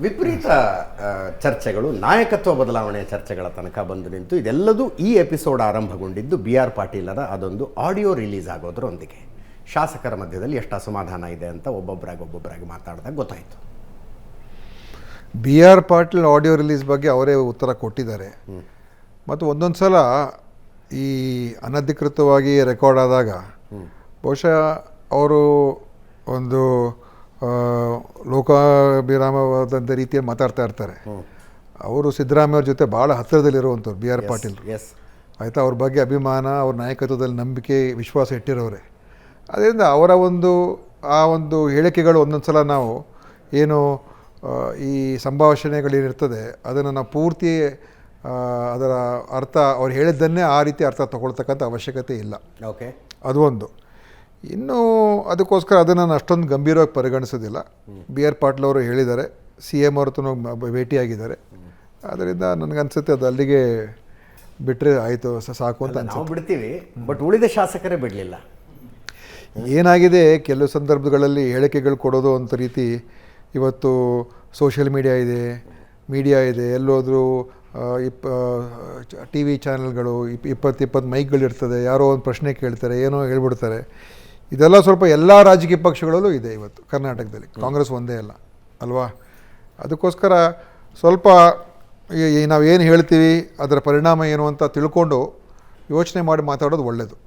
ವಿಪರೀತ ಚರ್ಚೆಗಳು, ನಾಯಕತ್ವ ಬದಲಾವಣೆಯ ಚರ್ಚೆಗಳ ತನಕ ಬಂದು ನಿಂತು ಇದೆಲ್ಲದೂ ಈ ಎಪಿಸೋಡ್ ಆರಂಭಗೊಂಡಿದ್ದು ಬಿ ಆರ್ ಪಾಟೀಲರ ಅದೊಂದು ಆಡಿಯೋ ರಿಲೀಸ್ ಆಗೋದ್ರೊಂದಿಗೆ. ಶಾಸಕರ ಮಧ್ಯದಲ್ಲಿ ಎಷ್ಟು ಅಸಮಾಧಾನ ಇದೆ ಅಂತ ಒಬ್ಬೊಬ್ಬರಾಗಿ ಮಾತಾಡಿದಾಗ ಗೊತ್ತಾಯಿತು. B R Patil audio release ಬಗ್ಗೆ ಅವರೇ ಉತ್ತರ ಕೊಟ್ಟಿದ್ದಾರೆ. ಮತ್ತು ಒಂದೊಂದು ಸಲ ಈ ಅನಧಿಕೃತವಾಗಿ ರೆಕಾರ್ಡ್ ಆದಾಗ ಬಹುಶಃ ಅವರು ಒಂದು ಲೋಕಾಭಿರಾಮವಾದಂಥ ರೀತಿಯಲ್ಲಿ ಮಾತಾಡ್ತಾ ಇರ್ತಾರೆ. ಅವರು ಸಿದ್ದರಾಮಯ್ಯ ಅವ್ರ ಜೊತೆ ಭಾಳ ಹತ್ತಿರದಲ್ಲಿರುವಂಥವ್ರು ಬಿ ಆರ್ ಪಾಟೀಲ್. ಆಯಿತಾ, ಅವ್ರ ಬಗ್ಗೆ ಅಭಿಮಾನ, ಅವ್ರ ನಾಯಕತ್ವದಲ್ಲಿ ನಂಬಿಕೆ, ವಿಶ್ವಾಸ ಇಟ್ಟಿರೋರೆ. ಅದರಿಂದ ಅವರ ಆ ಒಂದು ಹೇಳಿಕೆಗಳು ಒಂದೊಂದು ಸಲ ನಾವು ಏನು ಈ ಸಂಭಾಷಣೆಗಳೇನಿರ್ತದೆ ಅದನ್ನು ನಾವು ಪೂರ್ತಿ ಅದರ ಅರ್ಥ ಅವ್ರು ಹೇಳಿದ್ದನ್ನೇ ಆ ರೀತಿ ಅರ್ಥ ತಗೊಳ್ತಕ್ಕಂಥ ಅವಶ್ಯಕತೆ ಇಲ್ಲ. ಓಕೆ, ಅದು ಒಂದು. ಇನ್ನೂ ಅದಕ್ಕೋಸ್ಕರ ಅದನ್ನು ನಾನು ಅಷ್ಟೊಂದು ಗಂಭೀರವಾಗಿ ಪರಿಗಣಿಸೋದಿಲ್ಲ. ಬಿ ಆರ್ ಪಾಟೀಲ್ ಅವರು ಹೇಳಿದ್ದಾರೆ, ಸಿ ಎಮ್ ಅವ್ರದ್ದು ಭೇಟಿಯಾಗಿದ್ದಾರೆ. ಅದರಿಂದ ನನಗನ್ಸುತ್ತೆ ಅದು ಅಲ್ಲಿಗೆ ಬಿಟ್ಟರೆ ಆಯಿತು, ಸಾಕು ಅಂತ ನಾವು ಬಿಡ್ತೀವಿ. ಬಟ್ ಉಳಿದ ಶಾಸಕರೇ ಬಿಡಲಿಲ್ಲ. ಏನಾಗಿದೆ, ಕೆಲವು ಸಂದರ್ಭಗಳಲ್ಲಿ ಹೇಳಿಕೆಗಳು ಕೊಡೋದು ಅಂತ ರೀತಿ ಇವತ್ತು ಸೋಷಿಯಲ್ ಮೀಡಿಯಾ ಇದೆ, ಎಲ್ಲೋದ್ರೂ ಟಿ ವಿ ಚಾನಲ್ಗಳು 20 ಮೈಕ್ಗಳಿರ್ತದೆ, ಯಾರೋ ಒಂದು ಪ್ರಶ್ನೆ ಕೇಳ್ತಾರೆ, ಏನೋ ಹೇಳ್ಬಿಡ್ತಾರೆ. ಇದೆಲ್ಲ ಸ್ವಲ್ಪ ಎಲ್ಲ ರಾಜಕೀಯ ಪಕ್ಷಗಳಲ್ಲೂ ಇದೆ ಇವತ್ತು ಕರ್ನಾಟಕದಲ್ಲಿ, ಕಾಂಗ್ರೆಸ್ ಒಂದೇ ಅಲ್ಲ ಅಲ್ವಾ. ಅದಕ್ಕೋಸ್ಕರ ಸ್ವಲ್ಪ ನಾವೇನು ಹೇಳ್ತೀವಿ ಅದರ ಪರಿಣಾಮ ಏನು ಅಂತ ತಿಳ್ಕೊಂಡು ಯೋಚನೆ ಮಾಡಿ ಮಾತಾಡೋದು ಒಳ್ಳೆಯದು.